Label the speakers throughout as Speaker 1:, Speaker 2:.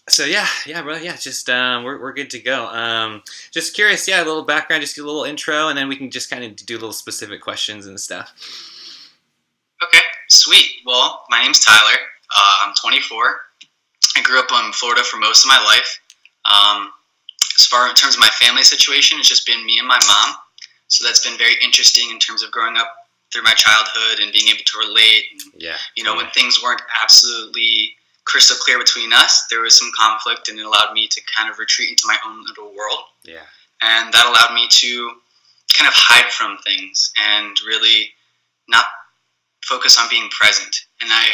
Speaker 1: So yeah, bro. Yeah, just we're good to go. Just curious, yeah, a little background, just a little intro, and then we can just kind of do little specific questions and stuff.
Speaker 2: Okay, sweet. Well, my name's Tyler. I'm 24. I grew up in Florida for most of my life. As far in terms of my family situation, it's just been me and my mom. So that's been very interesting in terms of growing up through my childhood and being able to relate. And,
Speaker 1: Yeah.
Speaker 2: when things weren't absolutely crystal clear between us, there was some conflict, and it allowed me to kind of retreat into my own little world.
Speaker 1: Yeah.
Speaker 2: And that allowed me to kind of hide from things and really not focus on being present. And I,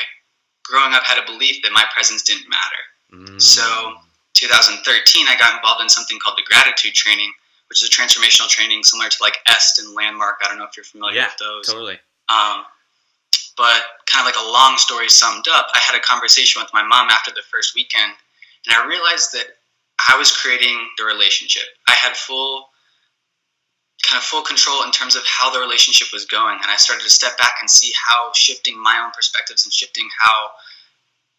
Speaker 2: growing up, had a belief that my presence didn't matter. So 2013, I got involved in something called the gratitude training, which is a transformational training similar to like EST and Landmark. I don't know if you're familiar with those.
Speaker 1: Totally.
Speaker 2: But kind of like a long story summed up, I had a conversation with my mom after the first weekend, and I realized that I was creating the relationship. I had full control in terms of how the relationship was going, and I started to step back and see how shifting my own perspectives and shifting how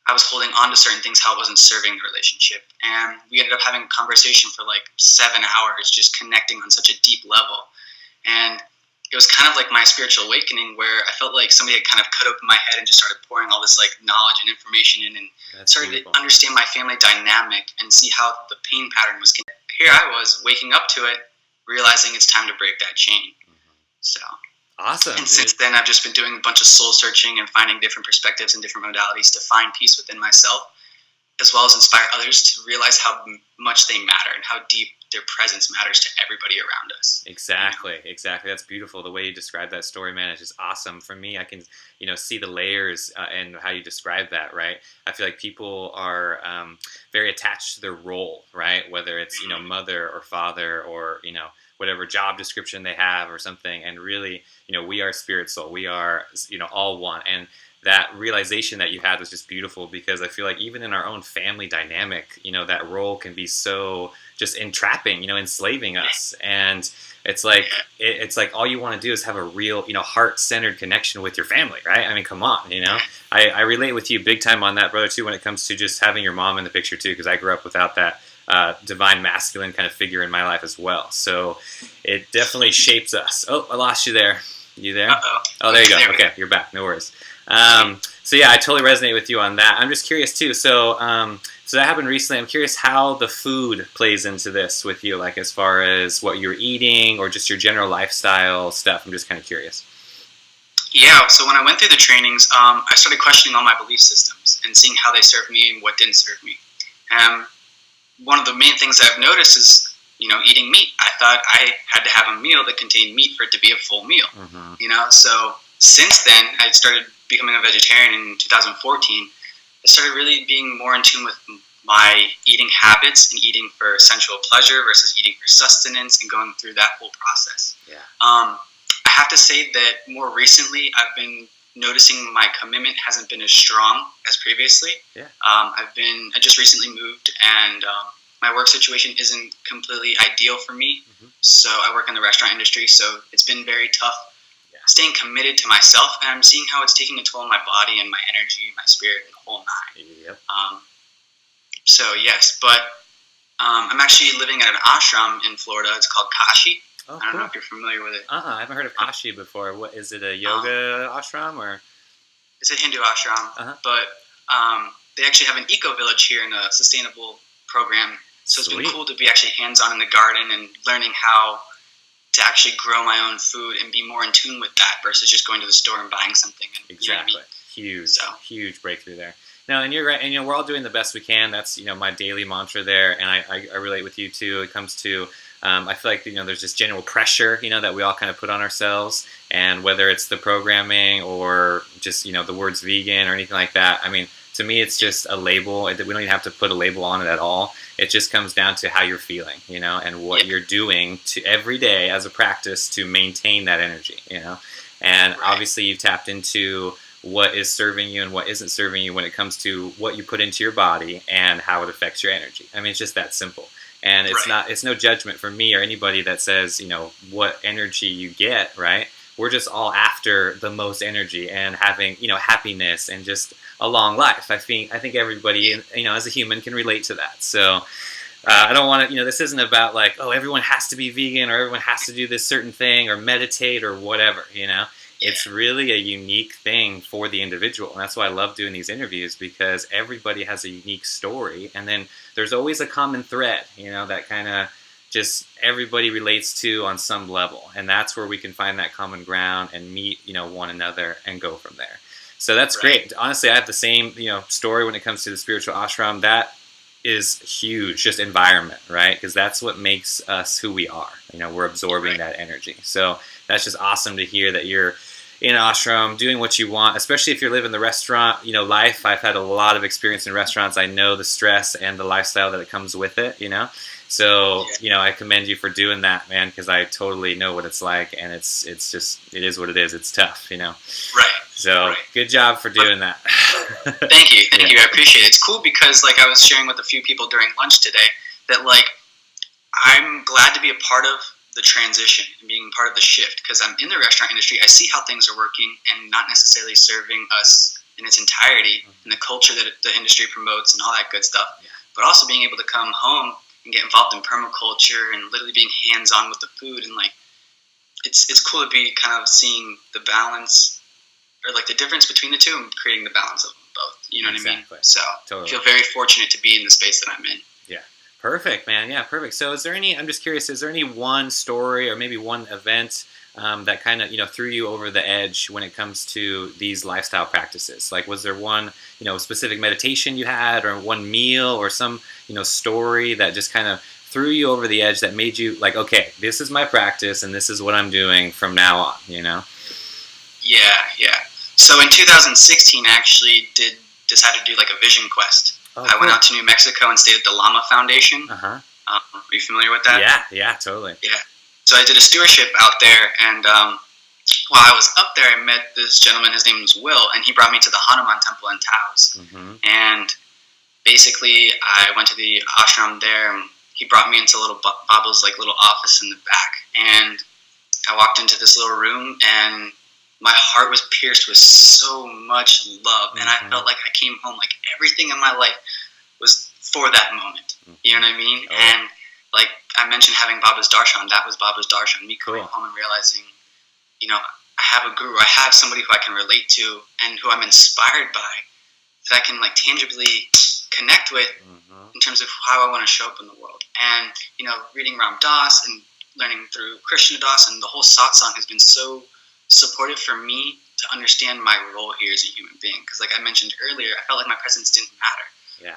Speaker 2: I was holding on to certain things, how it wasn't serving the relationship. And we ended up having a conversation for like 7 hours, just connecting on such a deep level. And it was kind of like my spiritual awakening, where I felt like somebody had kind of cut open my head and just started pouring all this like knowledge and information in, and started to understand my family dynamic and see how the pain pattern was. Here I was waking up to it, realizing it's time to break that chain. So
Speaker 1: awesome.
Speaker 2: And since then, I've just been doing a bunch of soul searching and finding different perspectives and different modalities to find peace within myself, as well as inspire others to realize how much they matter and how deep their presence matters to everybody around us.
Speaker 1: Exactly. That's beautiful. The way you describe that story, man, is just awesome. For me, I can, see the layers and how you describe that, right? I feel like people are very attached to their role, right? Whether it's, mother or father or, whatever job description they have or something. And really, we are spirit soul. We are, all one. And that realization that you had was just beautiful, because I feel like even in our own family dynamic, that role can be so just entrapping, enslaving us. And it's like all you want to do is have a real, heart-centered connection with your family, right? I mean, come on, I relate with you big time on that, brother, too, when it comes to just having your mom in the picture, too, because I grew up without that divine masculine kind of figure in my life as well. So it definitely shapes us. Oh, I lost you there. You there?
Speaker 2: Uh-oh.
Speaker 1: Oh, there you go. Okay, you're back. No worries. So yeah, I totally resonate with you on that. I'm just curious too. So that happened recently. I'm curious how the food plays into this with you, like as far as what you're eating or just your general lifestyle stuff. I'm just kind of curious.
Speaker 2: Yeah. So when I went through the trainings, I started questioning all my belief systems and seeing how they served me and what didn't serve me. One of the main things I've noticed is, eating meat. I thought I had to have a meal that contained meat for it to be a full meal. So since then, I started becoming a vegetarian in 2014. I started really being more in tune with my eating habits and eating for sensual pleasure versus eating for sustenance, and going through that whole process.
Speaker 1: Yeah.
Speaker 2: I have to say that more recently, I've been noticing my commitment hasn't been as strong as previously.
Speaker 1: Yeah.
Speaker 2: I just recently moved, and my work situation isn't completely ideal for me. So I work in the restaurant industry, so it's been very tough staying committed to myself, and I'm seeing how it's taking a toll on my body and my energy, my spirit, and the whole nine.
Speaker 1: Yep.
Speaker 2: So yes, but I'm actually living at an ashram in Florida. It's called Kashi.
Speaker 1: Oh,
Speaker 2: I don't know if you're familiar with it.
Speaker 1: I haven't heard of Kashi before. What is it? A yoga ashram or?
Speaker 2: It's a Hindu ashram, but they actually have an eco village here in a sustainable program. So it's been cool to be actually hands-on in the garden and learning how to actually grow my own food and be more in tune with that versus just going to the store and buying something. And,
Speaker 1: exactly. Huge breakthrough there. No, and you're right. And we're all doing the best we can. That's my daily mantra there, and I relate with you too. It comes to I feel like there's this general pressure that we all kind of put on ourselves, and whether it's the programming or just the words vegan or anything like that. I mean, to me, it's just a label. We don't even have to put a label on it at all. It just comes down to how you're feeling, and what you're doing to every day as a practice to maintain that energy, And obviously, you've tapped into what is serving you and what isn't serving you when it comes to what you put into your body and how it affects your energy. I mean, it's just that simple. And it's no judgment for me or anybody that says, what energy you get, right? We're just all after the most energy and having, happiness and just a long life. I think everybody, as a human can relate to that. So I don't want to, this isn't about like, oh, everyone has to be vegan or everyone has to do this certain thing or meditate or whatever, It's really a unique thing for the individual. And that's why I love doing these interviews, because everybody has a unique story. And then there's always a common thread, that kind of just everybody relates to on some level. And that's where we can find that common ground and meet, one another and go from there. So that's great. Honestly, I have the same, story when it comes to the spiritual ashram. That is huge, just environment, right? Because that's what makes us who we are. We're absorbing that energy. So that's just awesome to hear that you're in an ashram doing what you want, especially if you're living the restaurant, life. I've had a lot of experience in restaurants. I know the stress and the lifestyle that it comes with it, So, I commend you for doing that, man, because I totally know what it's like, and it's just, it is what it is. It's tough,
Speaker 2: Right.
Speaker 1: So good job for doing that.
Speaker 2: Thank you. I appreciate it. It's cool because, like, I was sharing with a few people during lunch today that, like, I'm glad to be a part of the transition and being part of the shift, because I'm in the restaurant industry. I see how things are working and not necessarily serving us in its entirety and the culture that the industry promotes and all that good stuff, but also being able to come home and get involved in permaculture and literally being hands-on with the food, and like it's cool to be kind of seeing the balance, or like the difference between the two, and creating the balance of them both. You know what I mean? So I feel very fortunate to be in the space that I'm in.
Speaker 1: Yeah. Perfect, man. Yeah, perfect. So I'm just curious, is there any one story or maybe one event that kind of, threw you over the edge when it comes to these lifestyle practices? Like, was there one, specific meditation you had, or one meal, or some, story that just kind of threw you over the edge that made you like, okay, this is my practice and this is what I'm doing from now on,
Speaker 2: Yeah. So in 2016, I actually decided to do like a vision quest. I went out to New Mexico and stayed at the Llama Foundation. Are you familiar with that?
Speaker 1: Yeah, totally.
Speaker 2: Yeah. So I did a stewardship out there, and while I was up there, I met this gentleman. His name was Will, and he brought me to the Hanuman Temple in Taos. And basically, I went to the ashram there, and he brought me into little Baba's little office in the back. And I walked into this little room, and my heart was pierced with so much love, and I felt like I came home. Like everything in my life was for that moment. You know what I mean? Oh. And like I mentioned, having Baba's darshan, that was Baba's darshan. Me coming home and realizing, I have a guru, I have somebody who I can relate to and who I'm inspired by, that I can like tangibly connect with in terms of how I want to show up in the world. And reading Ram Dass and learning through Krishna Das and the whole satsang has been so supportive for me to understand my role here as a human being, because like I mentioned earlier, I felt like my presence didn't matter.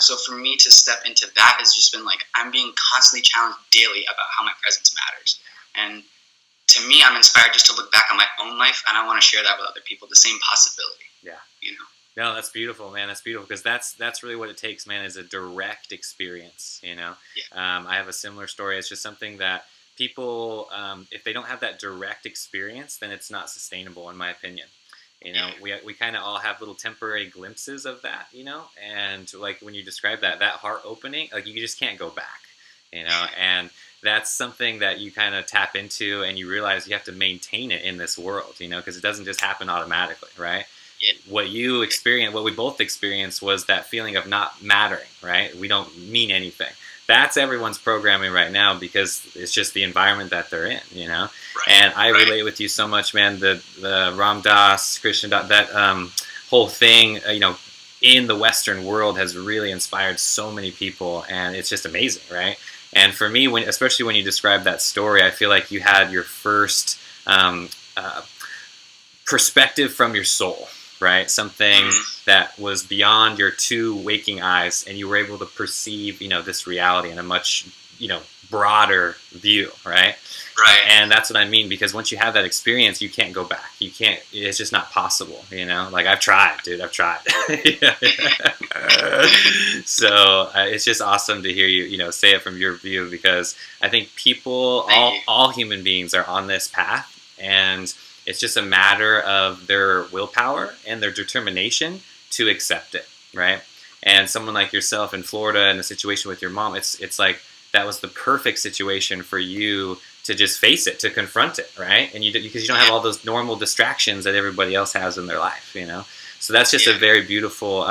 Speaker 2: So for me to step into that has just been like, I'm being constantly challenged daily about how my presence matters. And to me, I'm inspired just to look back on my own life, and I want to share that with other people, the same possibility.
Speaker 1: No, that's beautiful, man. That's beautiful, because that's really what it takes, man, is a direct experience. I have a similar story. It's just something that people, if they don't have that direct experience, then it's not sustainable, in my opinion. We kind of all have little temporary glimpses of that, and like when you describe that heart opening, like you just can't go back, and that's something that you kind of tap into, and you realize you have to maintain it in this world, because it doesn't just happen automatically, right? What you experienced, what we both experienced, was that feeling of not mattering, right? We don't mean anything. That's everyone's programming right now, because it's just the environment that they're in, And I relate with you so much, man. The Ram Dass, Krishna Das, that whole thing, in the Western world has really inspired so many people, and it's just amazing, right? And for me, especially when you describe that story, I feel like you had your first perspective from your soul, right? Something that was beyond your two waking eyes, and you were able to perceive, this reality in a much, broader view, right?
Speaker 2: Right.
Speaker 1: And that's what I mean, because once you have that experience, you can't go back. You can't, it's just not possible, Like, I've tried, dude, I've tried. So it's just awesome to hear you, say it from your view, because I think people, all human beings are on this path, and it's just a matter of their willpower and their determination to accept it, right? And someone like yourself in Florida, in a situation with your mom, it's like that was the perfect situation for you to just face it, to confront it, right? And because you don't have all those normal distractions that everybody else has in their life, So that's just a very beautiful,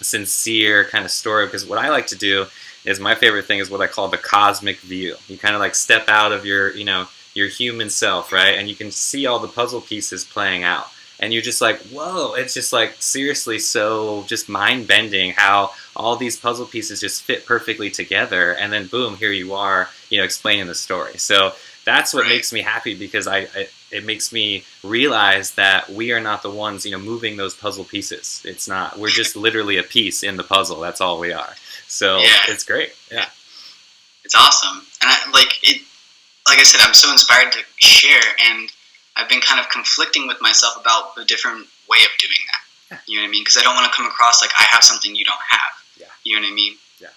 Speaker 1: sincere kind of story, because what I like to do is, my favorite thing is what I call the cosmic view. You kind of like step out of your, your human self, right? And you can see all the puzzle pieces playing out. And you're just like, whoa, it's just like seriously so just mind-bending how all these puzzle pieces just fit perfectly together. And then boom, here you are, explaining the story. So that's what makes me happy, because it makes me realize that we are not the ones, moving those puzzle pieces. It's not, we're just literally a piece in the puzzle. That's all we are. So it's great. Yeah.
Speaker 2: It's awesome. And like I said, I'm so inspired to share, and I've been kind of conflicting with myself about the different way of doing that. You know what I mean? Because I don't want to come across like I have something you don't have. Yeah. You know what I mean? Yeah.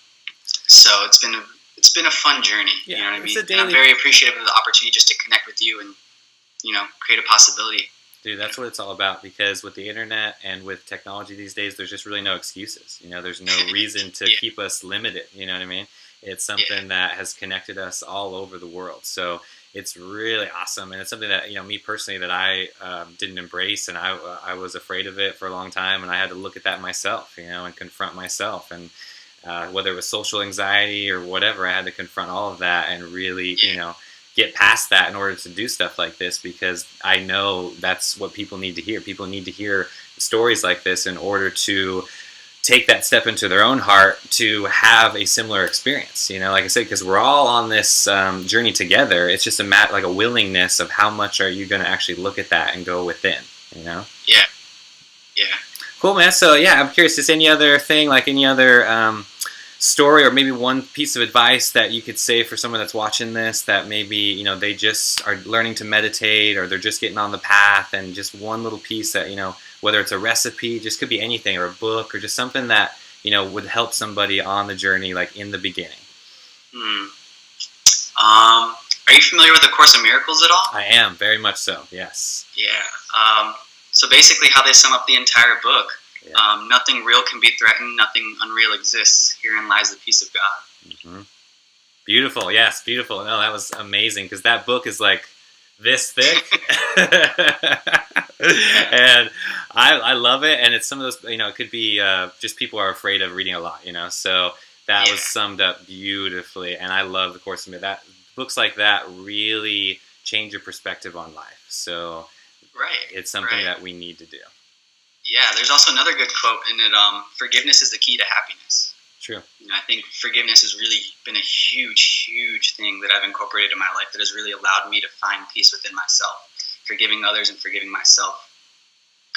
Speaker 2: So it's been a fun journey. Yeah. You know what I mean? And I'm very appreciative of the opportunity just to connect with you and, create a possibility.
Speaker 1: Dude, that's what it's all about, because with the internet and with technology these days, there's just really no excuses. There's no reason to keep us limited. You know what I mean? It's something that has connected us all over the world. So it's really awesome, and it's something that me personally, that I didn't embrace, and I was afraid of it for a long time, and I had to look at that myself, and confront myself, and whether it was social anxiety or whatever, I had to confront all of that and really get past that in order to do stuff like this, because I know that's what people need to hear. People need to hear stories like this in order to take that step into their own heart to have a similar experience. Like I said, because we're all on this journey together. It's just a matter, like a willingness of how much are you going to actually look at that and go within. Yeah. Cool, man. So yeah, I'm curious. Is any other thing, like any other story, or maybe one piece of advice that you could say for someone that's watching this, that maybe they just are learning to meditate, or they're just getting on the path, and just one little piece that whether it's a recipe, just could be anything, or a book, or just something that would help somebody on the journey, like in the beginning.
Speaker 2: Are you familiar with the Course in Miracles at all?
Speaker 1: I am, very much so. Yes.
Speaker 2: Yeah. So basically, how they sum up the entire book. Nothing real can be threatened. Nothing unreal exists. Herein lies the peace of God.
Speaker 1: Mm-hmm. Beautiful. Yes, beautiful. No, that was amazing, because that book is like this thick. And I love it. And it's some of those, it could be just people are afraid of reading a lot, so that was summed up beautifully. And I love the Course in Miracles. Books like that really change your perspective on life. So it's something that we need to do.
Speaker 2: Yeah, there's also another good quote in it. Forgiveness is the key to happiness.
Speaker 1: True.
Speaker 2: I think forgiveness has really been a huge, huge thing that I've incorporated in my life that has really allowed me to find peace within myself. Forgiving others and forgiving myself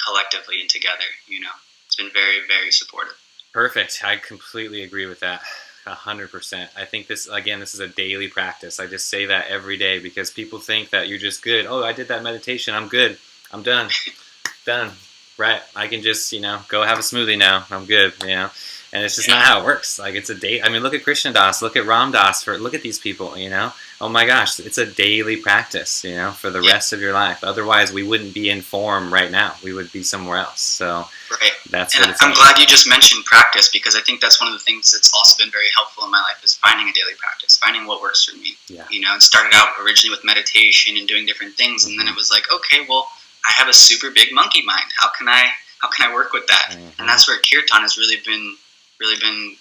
Speaker 2: collectively and together, It's been very, very supportive.
Speaker 1: Perfect. I completely agree with that. 100%. I think this is a daily practice. I just say that every day, because people think that you're just good. Oh, I did that meditation. I'm good. I'm done. Done. Right. I can just, go have a smoothie now. I'm good, And it's just not how it works. Like, it's a day. I mean, look at Krishna Das, look at Ram Das, look at these people, Oh my gosh, it's a daily practice, for the rest of your life. Otherwise, we wouldn't be in form right now. We would be somewhere else. So that's what it's
Speaker 2: I'm glad you just mentioned practice, because I think that's one of the things that's also been very helpful in my life, is finding a daily practice, finding what works for me. Yeah. It started out originally with meditation and doing different things, and then it was like, okay, well, I have a super big monkey mind. How can I work with that? And that's where kirtan has really been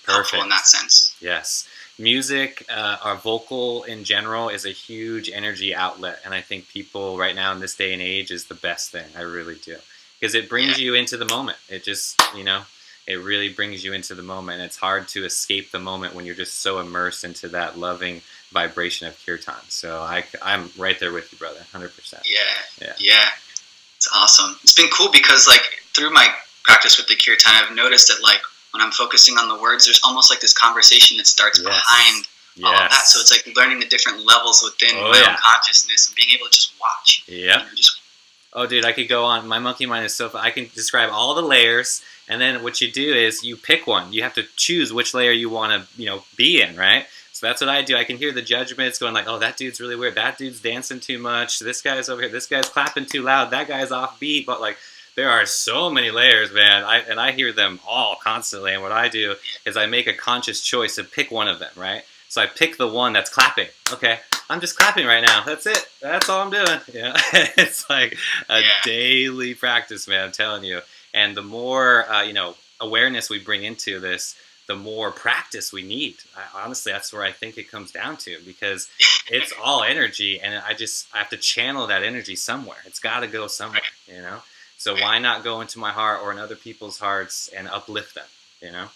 Speaker 2: helpful in that sense.
Speaker 1: Yes. Music, our vocal in general, is a huge energy outlet, and I think people right now in this day and age is the best thing. I really do, because it brings you into the moment. It just, it really brings you into the moment. It's hard to escape the moment when you're just so immersed into that loving vibration of kirtan. So I'm right there with you, brother, 100%.
Speaker 2: Yeah. It's awesome. It's been cool because, like, through my practice with the kirtan, I've noticed that, like, when I'm focusing on the words, there's almost like this conversation that starts behind all of that. So it's like learning the different levels within my own consciousness and being able to just watch.
Speaker 1: Yeah. Oh, dude, I could go on. My monkey mind is so fun. I can describe all the layers, and then what you do is you pick one. You have to choose which layer you want to, be in, right? So that's what I do. I can hear the judgments going like, oh, that dude's really weird. That dude's dancing too much. This guy's over here. This guy's clapping too loud. That guy's offbeat. But, like, there are so many layers, man. I hear them all constantly. And what I do is I make a conscious choice to pick one of them, right? So I pick the one that's clapping. Okay, I'm just clapping right now. That's it. That's all I'm doing. It's like a daily practice, man. I'm telling you. And the more, awareness we bring into this, the more practice we need. Honestly, that's where I think it comes down to, because it's all energy, and I have to channel that energy somewhere. It's got to go somewhere, So why not go into my heart or in other people's hearts and uplift them, Yeah.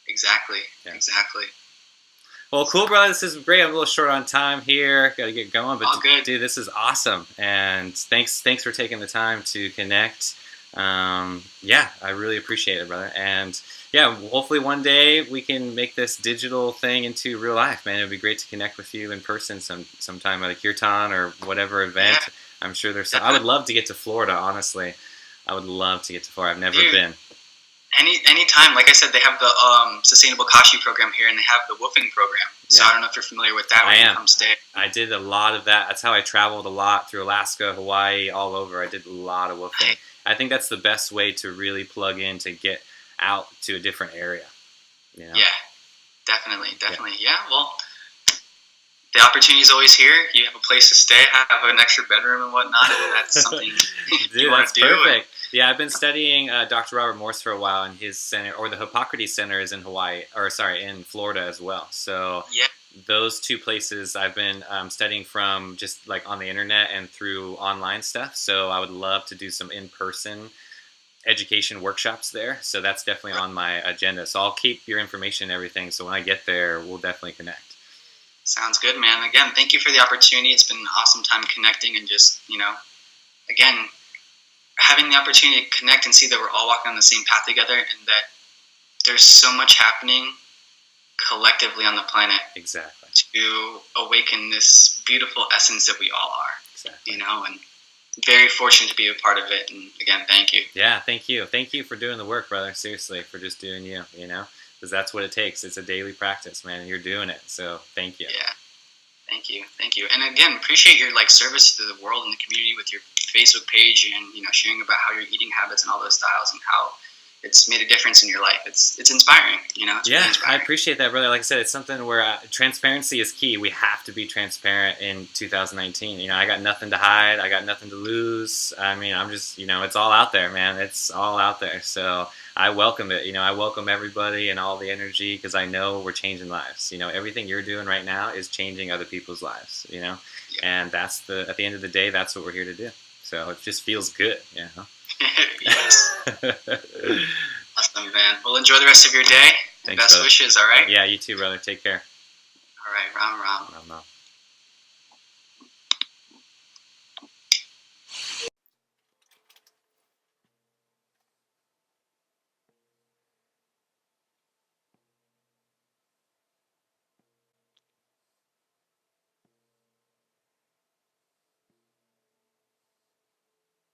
Speaker 2: Exactly.
Speaker 1: Yeah.
Speaker 2: Exactly.
Speaker 1: Well, cool, brother. This is great. I'm a little short on time here. Got to get going, but
Speaker 2: all good.
Speaker 1: Dude, this is awesome. And thanks for taking the time to connect. I really appreciate it, brother. And yeah, hopefully one day we can make this digital thing into real life, man. It would be great to connect with you in person sometime at a kirtan or whatever event. Yeah. I'm sure there's I would love to get to Florida, honestly. I would love to get to Florida. I've never been.
Speaker 2: Anytime, like I said, they have the Sustainable Kashi program here, and they have the woofing program. So I don't know if you're familiar with that.
Speaker 1: I am.
Speaker 2: Come stay.
Speaker 1: I did a lot of that. That's how I traveled a lot through Alaska, Hawaii, all over. I did a lot of woofing. I think that's the best way to really plug in to get out to a different area.
Speaker 2: Yeah, definitely. Yeah, well, the opportunity is always here. You have a place to stay, have an extra bedroom and whatnot, and that's something you want to do.
Speaker 1: Perfect. Yeah, I've been studying Dr. Robert Morse for a while, and his center, or the Hippocrates Center, is in in Florida as well. So those two places I've been studying from, just like on the internet and through online stuff. So I would love to do some in-person education workshops there. So that's definitely on my agenda. So I'll keep your information and everything. So when I get there, we'll definitely connect.
Speaker 2: Sounds good, man. Again, thank you for the opportunity. It's been an awesome time connecting, and just, again, having the opportunity to connect and see that we're all walking on the same path together, and that there's so much happening collectively on the planet.
Speaker 1: Exactly.
Speaker 2: To awaken this beautiful essence that we all are.
Speaker 1: Exactly.
Speaker 2: And very fortunate to be a part of it. And again, thank you.
Speaker 1: Yeah, thank you. Thank you for doing the work, brother. Seriously, for just doing you, because that's what it takes. It's a daily practice, man, and you're doing it. So thank you.
Speaker 2: Yeah. Thank you. And again, appreciate your service to the world and the community with your Facebook page, and sharing about how your eating habits and all those styles, and how it's made a difference in your life. It's inspiring. It's really inspiring.
Speaker 1: I appreciate that, brother. Like I said, it's something where transparency is key. We have to be transparent in 2019. I got nothing to hide. I got nothing to lose. I mean, I'm just it's all out there, man. It's all out there. So I welcome it. I welcome everybody and all the energy, because I know we're changing lives. Everything you're doing right now is changing other people's lives.
Speaker 2: Yeah.
Speaker 1: And that's at the end of the day, that's what we're here to do. So it just feels good.
Speaker 2: Yes. Awesome, man. Well, enjoy the rest of your day.
Speaker 1: Thanks,
Speaker 2: best
Speaker 1: brother.
Speaker 2: Wishes. All right.
Speaker 1: Yeah, you too, brother. Take care.
Speaker 2: All right. Ram ram.
Speaker 1: Ram ram.